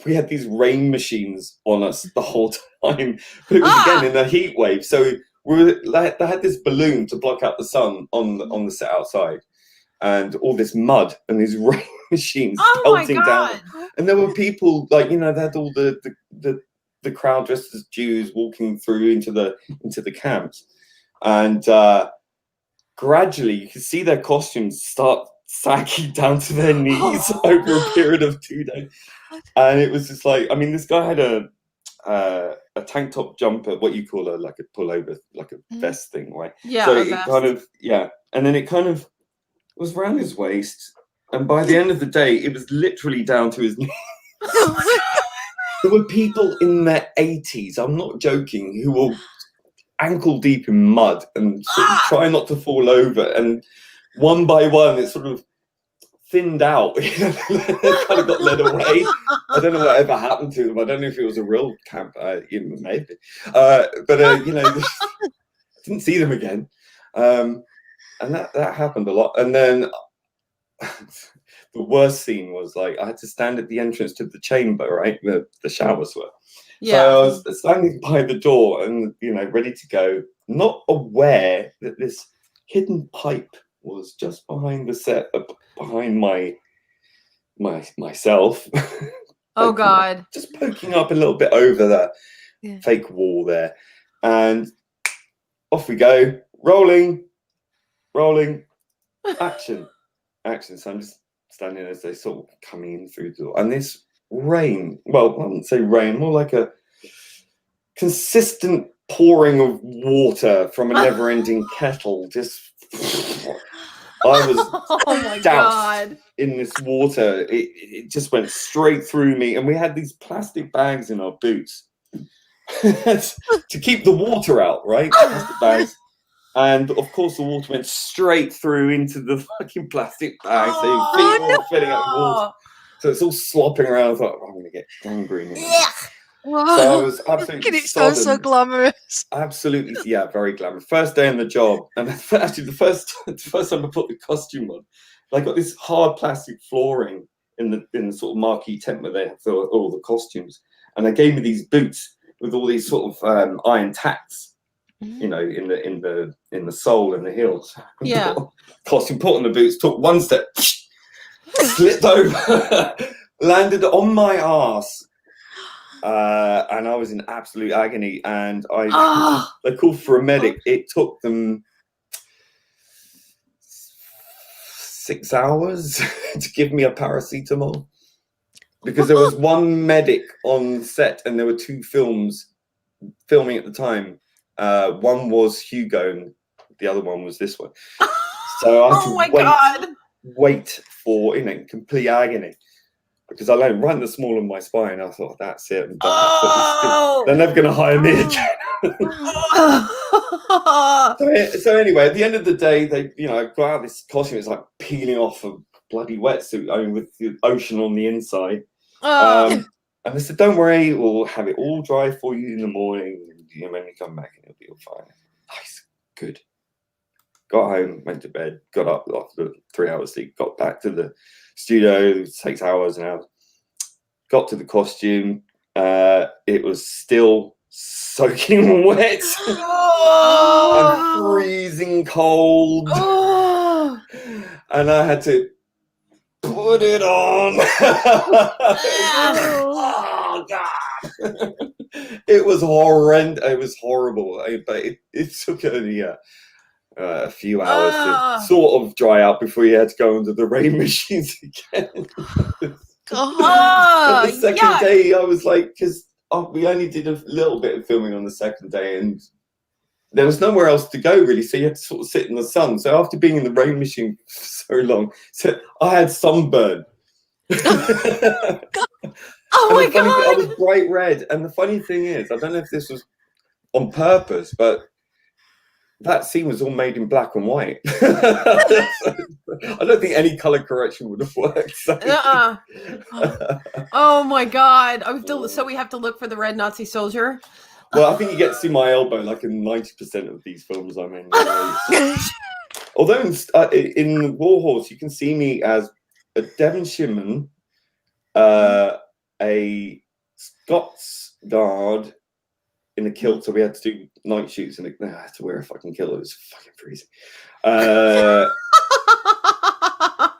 we had these rain machines on us the whole time, but it was again in a heat wave, so they had this balloon to block out the sun on the set outside, and all this mud and these rain machines pelting down. And there were people like, they had all the crowd dressed as Jews walking through into the camps, and gradually you could see their costumes start sagging down to their knees over a period of 2 days. And it was just like, I mean, this guy had a tank top jumper, what you call like a pullover, like a vest thing, right? Yeah. So it kind of, and then it kind of was around his waist, and by the end of the day, it was literally down to his knees. There were people in their 80s, I'm not joking, who were ankle deep in mud and sort of trying not to fall over, and one by one, it sort of thinned out. They kind of got led away. I don't know whatever happened to them. I don't know if it was a real camp. Maybe, but didn't see them again. And that happened a lot. And then the worst scene was like I had to stand at the entrance to the chamber, right? The showers were. Yeah. So I was standing by the door and ready to go, not aware that this hidden pipe was just behind the set, behind myself. Oh God! Just poking up a little bit over that fake wall there, and off we go, rolling, action. So I'm just standing as they sort of coming in through the door, and this rain. Well, I wouldn't say rain, more like a consistent pouring of water from a never-ending kettle. Just. I was doused in this water. It just went straight through me, and we had these plastic bags in our boots to keep the water out, right? Plastic bags. And of course, the water went straight through into the fucking plastic bags. So your feet were all filling up with water. So it's all slopping around. I thought, I'm going to get gangrene. Wow. So I was absolutely it sounds so glamorous. Absolutely, yeah, very glamorous. First day on the job, and actually the first time I put the costume on, I got this hard plastic flooring in the sort of marquee tent where they have all the costumes, and they gave me these boots with all these sort of iron tacks, in the sole and the heels. Yeah. Costume, put on the boots, took one step, slipped over, landed on my arse. And I was in absolute agony, and they called for a medic. It took them 6 hours to give me a paracetamol, because there was one medic on set, and there were 2 filming at the time. One was Hugo, and the other one was this one. So I had to wait for complete agony. Because I lay right in the small of my spine. I thought, that's it. They're never going to hire me again. So anyway, at the end of the day, they, I got out this costume. It's like peeling off a bloody wetsuit, with the ocean on the inside. And they said, don't worry, we'll have it all dry for you in the morning. And when you come back, and it'll be all fine. Nice, good. Got home, went to bed, got up after 3 hours sleep, got back to the studio, 6 hours an hour. Got to the costume. It was still soaking wet and freezing cold. And I had to put it on. Oh, God. It was horrendous. It was horrible. But it took only a few hours to sort of dry out before you had to go under the rain machines again. But the second day, I was like, because we only did a little bit of filming on the second day, and there was nowhere else to go really, so you had to sort of sit in the sun. So after being in the rain machine for so long, so I had sunburn. Oh my God! I was bright red, and the funny thing is, I don't know if this was on purpose, but that scene was all made in black and white. I don't think any color correction would have worked. So. Oh my God! So we have to look for the red Nazi soldier. Well, I think you get to see my elbow like in 90% of these films I'm in. Although in Warhorse, you can see me as a Devonshireman, a Scots guard in a kilt, so we had to do night shoots, and I had to wear a fucking kilt. It was fucking freezing.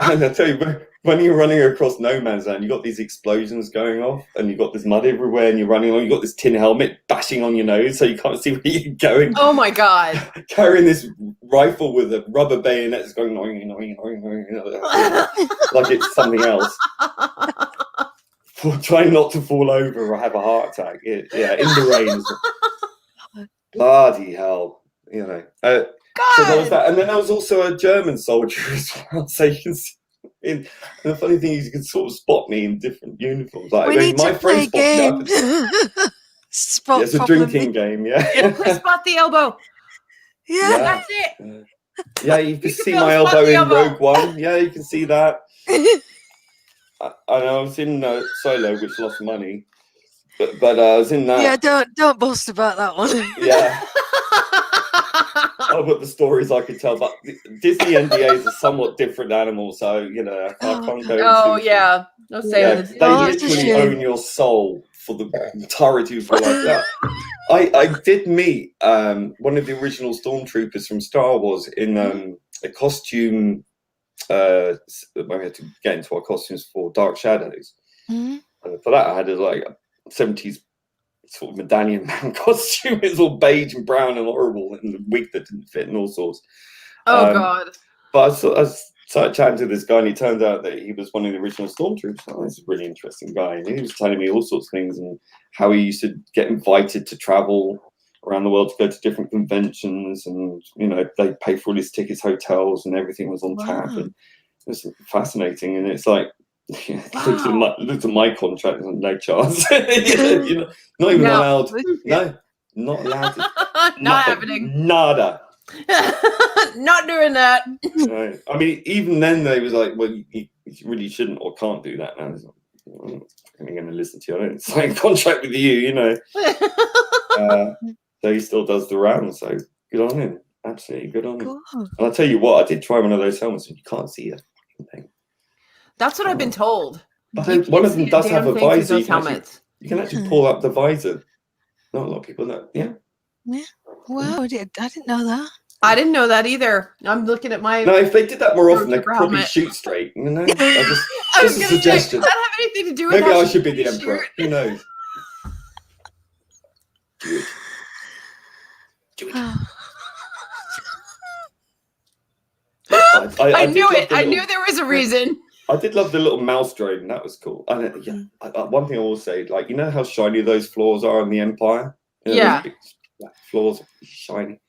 And I tell you, when you're running across no man's land, you got these explosions going off, and you got this mud everywhere, and you're running along. You got this tin helmet bashing on your nose, so you can't see where you're going. Oh my god! Carrying this rifle with a rubber bayonet that's going like it's something else. Trying not to fall over or have a heart attack. Yeah, in the rain. Bloody hell, you know. So there was that, and then I was also a German soldier as well. So you can see, and the funny thing is, you can sort of spot me in different uniforms. Like, We need my to play friends a game. Spot it's a problem. drinking game, yeah. Spot the elbow. Yeah. That's it. Yeah, you can see feel my spot elbow the in elbow. Rogue One. Yeah, you can see that. I was in Solo, which lost money, but I was in that. Yeah, don't boast about that one. Yeah. Oh, but the stories I could tell, but Disney NDAs are somewhat different animals, so you know I can't go into. Oh yeah, no say Yeah, it. they Oh, it's a literally shame. own your soul for the entirety of your life. Yeah. I did meet one of the original stormtroopers from Star Wars in a costume. When we had to get into our costumes for Dark Shadows, Mhm. and for that I had a 70s sort of medallion man costume. It was all beige and brown and horrible, and the wig that didn't fit and all sorts. Oh god. But I started chatting to this guy, and he turned out that he was one of the original stormtroopers. Oh, this is a really interesting guy, and he was telling me all sorts of things and how he used to get invited to travel around the world to go to different conventions, and you know they pay for all his tickets, hotels, and everything was on tap. And it was fascinating. And it's like, looked at my contract and no chance. You know, not even allowed. No, not allowed. Not happening. Nada. Not doing that. Right. I mean, even then they was like, well, you really shouldn't or can't do that. And I was like, I'm going to listen to you. I don't sign a contract with you, you know. So he still does the rounds. So good on him. Absolutely good on him. Cool. And I'll tell you what, I did try one of those helmets and you can't see a thing. That's what I've been told. But You one can't of them see does damn have a thing through visor. those helmets. You can actually pull up the visor. Not a lot of people know. Yeah. Wow, I didn't know that. I didn't know that either. I'm looking at my. No, if they did that more often, they could Stormtrooper probably helmet. shoot straight. You know, I was just a gonna say, suggestion. does that have anything to do with Maybe how I she should be the shoot? emperor. Who knows? Do it. Do it. I did knew love it. the I little- knew there was a reason. I did love the little mouse drone. And that was cool. And one thing I will say, like, you know how shiny those floors are in the Empire? You know, Yeah. those big black floors are shiny.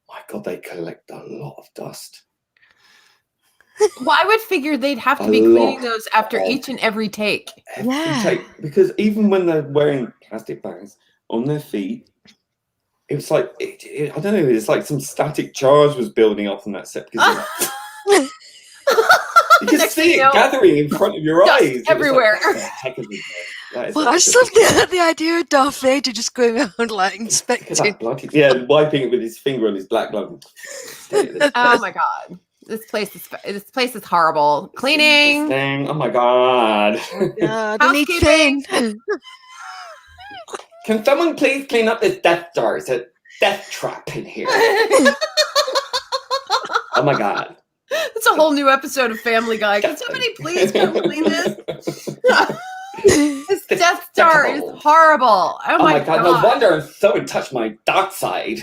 My God, they collect a lot of dust. Well, I would figure they'd have to A be cleaning lot those after of- each and every take. Every Yeah. take, because even when they're wearing plastic bags on their feet, it was like, I don't know, it's like some static charge was building up on that set. Because you can Next see thing you know, it gathering in front of your dust eyes. It was everywhere. Like, what the heck is this? That is Well, I just love the idea of Darth Vader just going around like Look at inspecting. that bloody, yeah, wiping it with his finger on his black glove. Oh my god, this place is horrible. Cleaning. Thing. Oh my God. God, I need Housekeeping. Finn. Can someone please clean up this Death Star? It's a death trap in here. Oh my God. It's a whole new episode of Family Guy. Can somebody please come clean this? This Death Star is horrible. Oh my god. No wonder I'm so in touch with my dark side.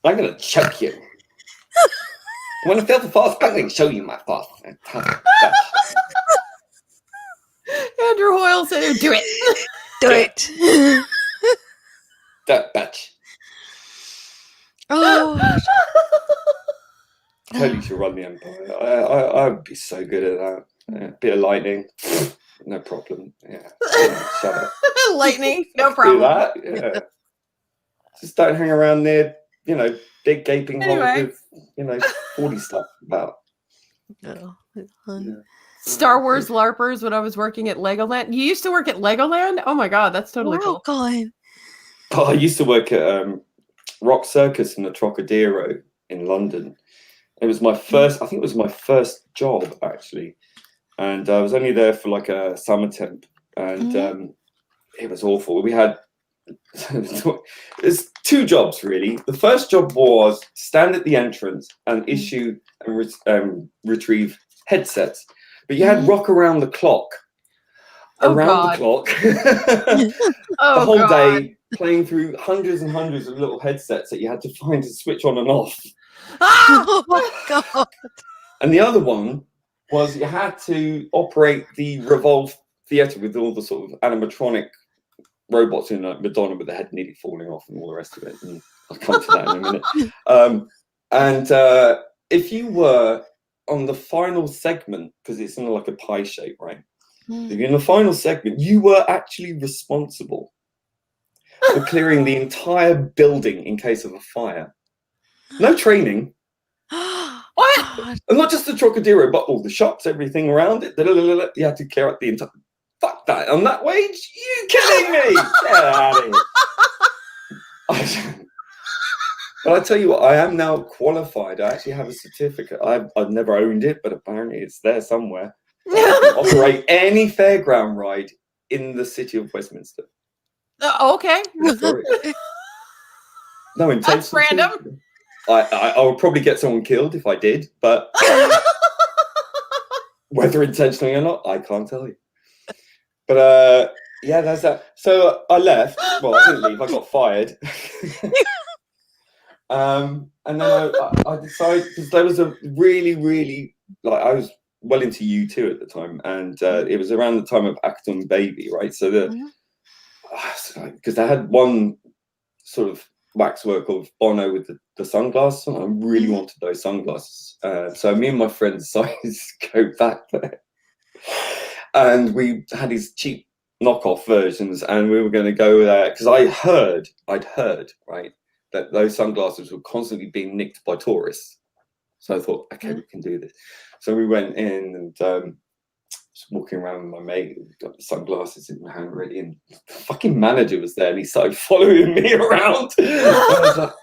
I'm gonna choke you. You wanna feel the force? I'm gonna show you my force. Andrew Hoyle said, "Do it." Do it. That bitch. Oh, Totally should run the Empire. I would be so good at that. Yeah, bit of lightning, no problem. Yeah, shut up. Lightning, no Do problem. that. Yeah. Just don't hang around near, big gaping Anyway. holes with, 40 stuff about. no. Star Wars LARPers when I was working at Legoland. You used to work at Legoland? Oh my god, that's totally Wow, cool. Colin. Oh, I used to work at Rock Circus in the Trocadero in London. It was my first, I think it was my first job actually. And I was only there for like a summer temp. and it was awful. We had there's 2 jobs really. The first job was stand at the entrance and issue and retrieve headsets, but you had rock around the clock. The clock the whole day, playing through hundreds and hundreds of little headsets that you had to find to switch on and off. Oh my God. And the other one was you had to operate the Revolve theatre with all the sort of animatronic robots in, like Madonna with the head nearly falling off and all the rest of it. And I'll come to that in a minute. And if you were on the final segment, because it's in like a pie shape, right? If you're in the final segment, you were actually responsible for clearing the entire building in case of a fire. No training. What? And not just the Trocadero, but all the shops, everything around it. You had to clear out the entire... Fuck that. On that wage? You kidding me? Get out of here. But I tell you what, I am now qualified. I actually have a certificate. I've never owned it, but apparently it's there somewhere. Operate any fairground ride in the city of Westminster. Okay. No intention. That's random. I would probably get someone killed if I did, but whether intentionally or not, I can't tell you. But yeah, that's that. So I left. Well, I didn't leave. I got fired. And then I decided, because there was a really like, I was well into U2 at the time, and it was around the time of Acton Baby, right? So because I had one sort of waxwork of Bono with the sunglasses on. I really wanted those sunglasses, so me and my friend decided to go back there, and we had these cheap knockoff versions, and we were going to go there because I'd heard right that those sunglasses were constantly being nicked by tourists. So I thought, okay, we can do this. So we went in and just walking around with my mate, got the sunglasses in my hand ready, and the fucking manager was there, and he started following me around. And I was like,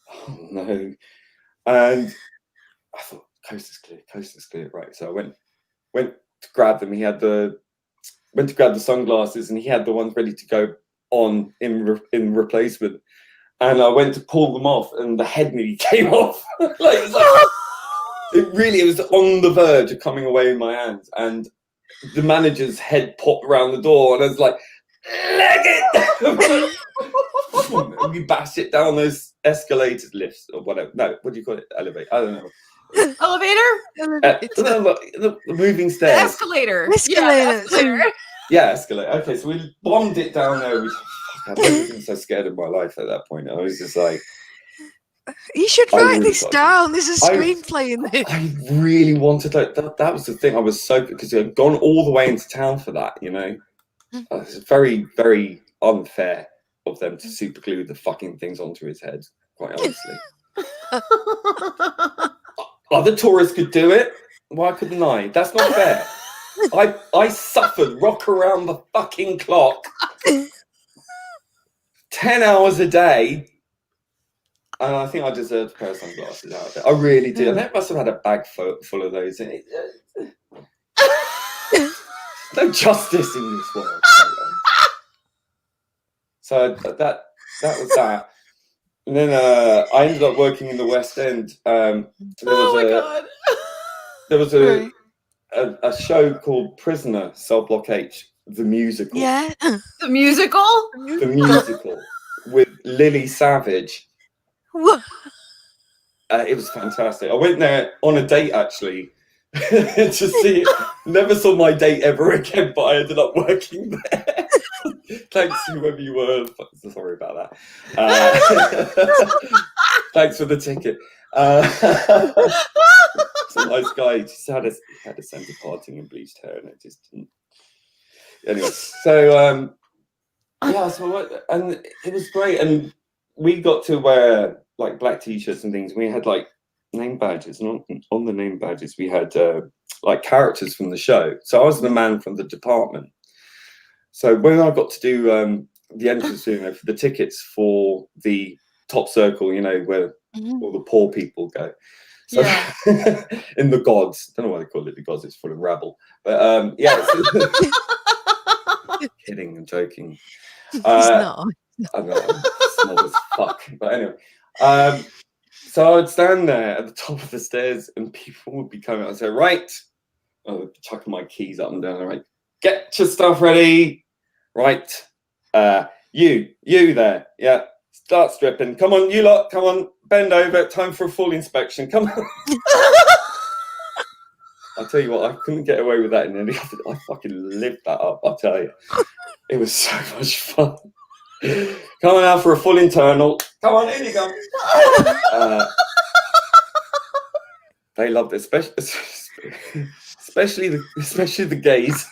oh no. And I thought, coast is clear, right? So I went to grab them. He had went to grab the sunglasses, and he had the ones ready to go on in replacement. And I went to pull them off, and the head nearly came off. It was on the verge of coming away in my hands, and the manager's head popped around the door, and I was like, leg it! And we bashed it down those escalators, lifts, or whatever. No, what do you call it? Elevator? I don't know. Elevator? The moving stairs. Escalator. Escalator. Yeah, escalator. Okay, so we bombed it down there. I've never been so scared in my life at that point. I was just like, you should write this down. There's a screenplay in there. I really wanted that was the thing. I was so, because I'd gone all the way into town for that, you know. It's very, very unfair of them to super glue the fucking things onto his head, quite honestly. Other tourists could do it. Why couldn't I? That's not fair. I suffered rock around the fucking clock 10 hours a day, and I think I deserved a pair of sunglasses out of it. I really did. I must have had a bag full of those. No justice in this world. So that was that. And then I ended up working in the West End. There was a show called Prisoner, Cell Block H, the musical. Yeah. The musical? The musical with Lily Savage. What? It was fantastic. I went there on a date, actually, to see it. Never saw my date ever again, but I ended up working there. Thanks, whoever you were. Sorry about that. Thanks for the ticket. It's a nice guy. He just had a sense of parting and bleached hair, and it just didn't. Anyway, so and it was great, and we got to wear like black t-shirts and things. We had like name badges, and on the name badges we had like characters from the show. So I was the man from the department. So when I got to do the entrance, for the tickets for the top circle, you know, where all the poor people go. So in the gods, don't know why they call it the gods, it's full of rabble. But Kidding, I'm joking. He's not. I'm small as fuck. But anyway, so I would stand there at the top of the stairs, and people would be coming. I'd say, right, I would be chucking my keys up and down. Right, get your stuff ready. Right, you there, yeah. Start stripping. Come on, you lot. Come on, bend over. Time for a full inspection. Come on. I'll tell you what, I couldn't get away with that in any other. I fucking lived that up. I'll tell you, it was so much fun. Come on out for a full internal. Come on, in you go. They loved it, especially the gays.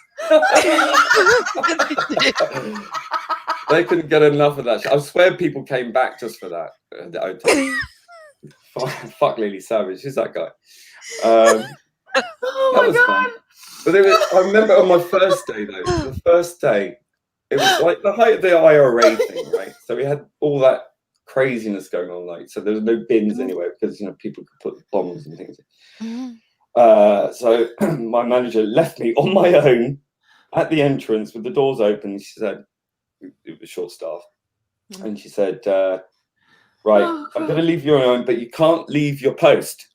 They couldn't get enough of that. I swear people came back just for that. Fuck Lily Savage. Who's that guy? Oh that was fun. But I remember on my first day though. The first day, it was like the height of the IRA thing, right? So we had all that craziness going on, like so there was no bins anywhere because people could put bombs and things. So my manager left me on my own at the entrance with the doors open. She said it was short staff, and she said, "Right, I'm going to leave you alone, but you can't leave your post.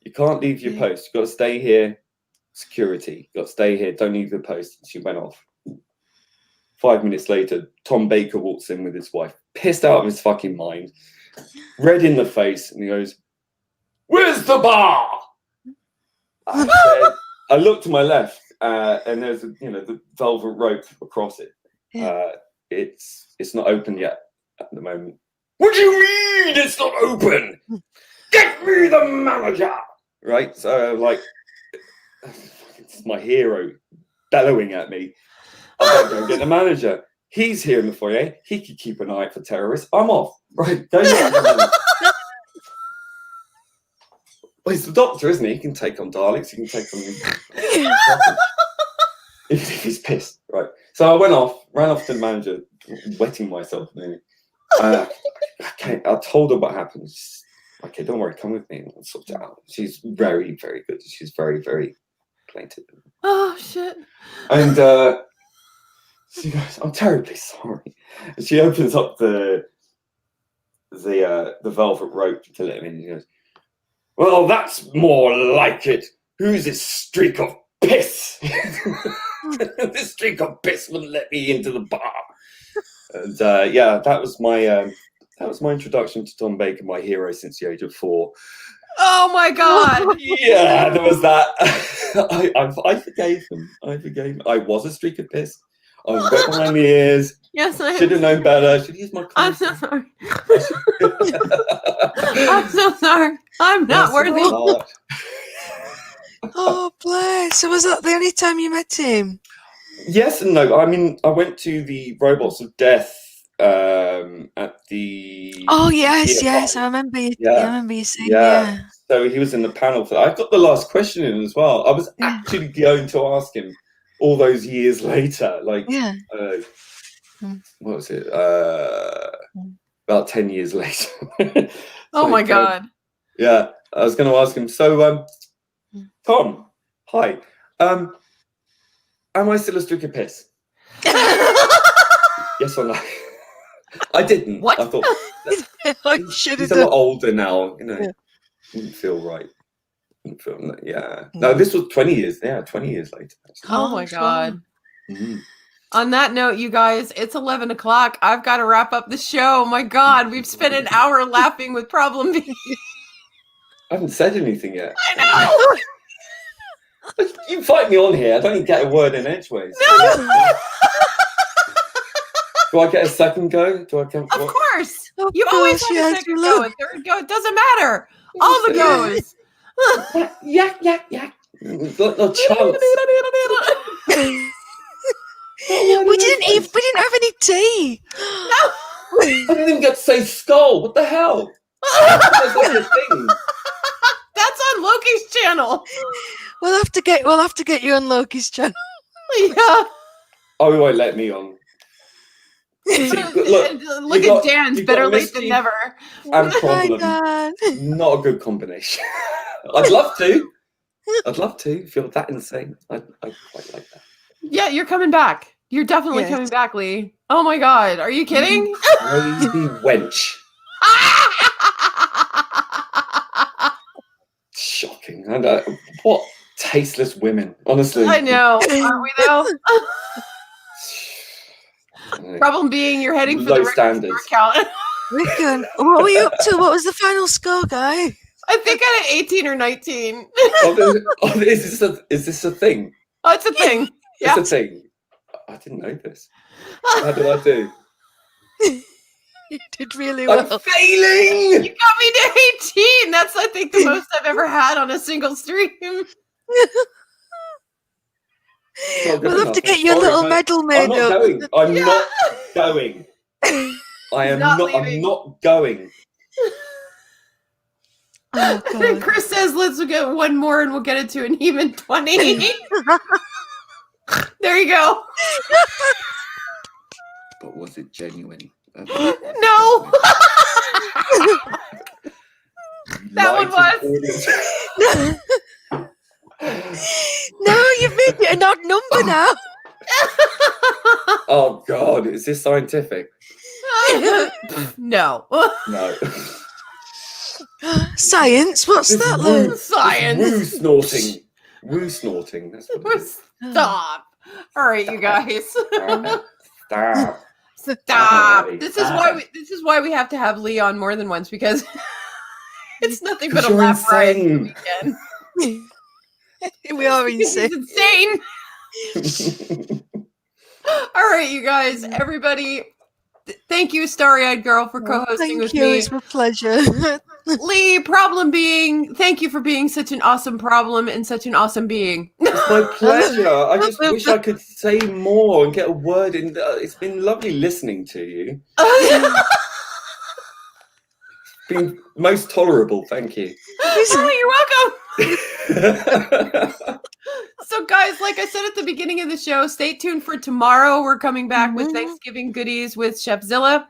You can't leave your post. You've got to stay here. Security. You've got to stay here. Don't leave your post." And she went off. 5 minutes later, Tom Baker walks in with his wife, pissed out of his fucking mind, red in the face, and he goes, "Where's the bar?" I looked to my left, and there's the velvet rope across it. It's not open yet at the moment. What do you mean it's not open? Get me the manager! Right, so like, it's my hero bellowing at me. I better go get the manager. He's here in the foyer. He could keep an eye out for terrorists. I'm off. Right, go get the manager. Well, he's the doctor, isn't he? He can take on Daleks. He can take on even if he's pissed. Right. So I ran off to the manager, wetting myself. I told her what happened. She's, okay, don't worry, come with me and I'll sort it out. She's very, very good. She's very, very plaintive. Oh shit. And she goes, "I'm terribly sorry." And she opens up the velvet rope to let him in. She goes, "Well, that's more like it. Who's this streak of piss? This streak of piss wouldn't let me into the bar." And that was my introduction to Tom Baker, my hero since the age of 4. Oh my god. Yeah, there was that. I forgave him. I was a streak of piss. I was wet behind the ears. Yes, I should have known better. Should use my. I'm so sorry. I'm so sorry. I'm not worthy. Oh, bless. So was that the only time you met him? Yes and no. I mean, I went to the Robots of Death at the. Oh yes. I remember you. Yeah. I remember you saying. Yeah. So he was in the panel for that. I got the last question in as well. I was actually going to ask him all those years later, like what was it? About 10 years later. Oh my god. Yeah, I was going to ask him. So, Tom, hi. Am I still a streak of piss? Yes or no? I didn't. What? I thought I should have he's a done. lot older now. Didn't feel right. Didn't feel. Yeah. No, this was 20 years. Yeah, 20 years later. Actually. Oh my god. Mm-hmm. On that note, you guys, it's 11 o'clock. I've got to wrap up the show. My god, we've spent an hour laughing with ProblemBeing. I haven't said anything yet. I know. You invite me on here. I don't even get a word in edgeways. No. Do I get a second go? Do I come? Of course. Of You always course, have a second go, a third go. It doesn't matter. All the goes. Yeah. No chance. We didn't have any tea. No. I didn't even get to say skull. What the hell? That's like a thing. That's on Loki's channel. We'll have to get you on Loki's channel. Yeah. Oh, he won't let me on. See, look at Dan's better late than never. And problem. Not a good combination. I'd love to. If you're that insane, I quite like that. Yeah, you're coming back. You're definitely Yes. coming back, Lee. Oh my God. Are you kidding? Crazy wench. Shocking. And what tasteless women, honestly. I know. Aren't we though? Problem being you're heading for Low the record standards. store count. Wigan, what were you up to? What was the final score, guy? I think I had 18 or 19. Is this a thing? Oh, it's a thing. Yeah. It's a thing. I didn't know this. How did I do? You did really I'm well. failing! You got me to 18. That's, I think, the most I've ever had on a single stream. We'll have to get you a little medal I'm made not up. going. I'm not going. I am not not. I'm leaving. not going. Oh, And then God. Chris says, let's get one more and we'll get it to an even 20. There you go. But was it genuine? No. That one No, you've made it an odd number now. Oh God! Is this scientific? No. No. Science? What's This that, woo- Luke? Science. Woo snorting. Woo snorting. That's what it is. Stop. All right, you guys. Stop. Stop. Alright. This is why we have to have Lee on more than once, because it's nothing but a You're laugh riot insane. weekend. We are This is insane. insane. All right, you guys, everybody. Thank you, Starry-Eyed Girl, for co-hosting Thank with you. me. It's my pleasure. Lee, problem being, thank you for being such an awesome problem and such an awesome being. It's my pleasure. I just wish I could say more and get a word in. It's been lovely listening to you. It's been most tolerable. Thank you. Oh, you're welcome. So, guys, like I said at the beginning of the show, stay tuned for tomorrow. We're coming back with Thanksgiving goodies with Chefzilla.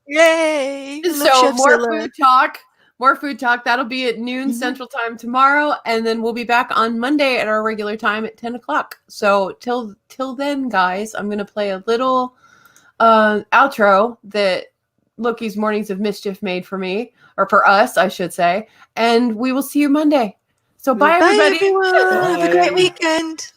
Yay! Love So Chef more Zilla. food talk. More food talk. That'll be at noon Central Time tomorrow, and then we'll be back on Monday at our regular time at 10 o'clock. So till then, guys, I'm gonna play a little outro that Loki's Mornings of Mischief made for me, or for us, I should say. And we will see you Monday. So bye, everybody. Everyone. Have a great Bye. weekend.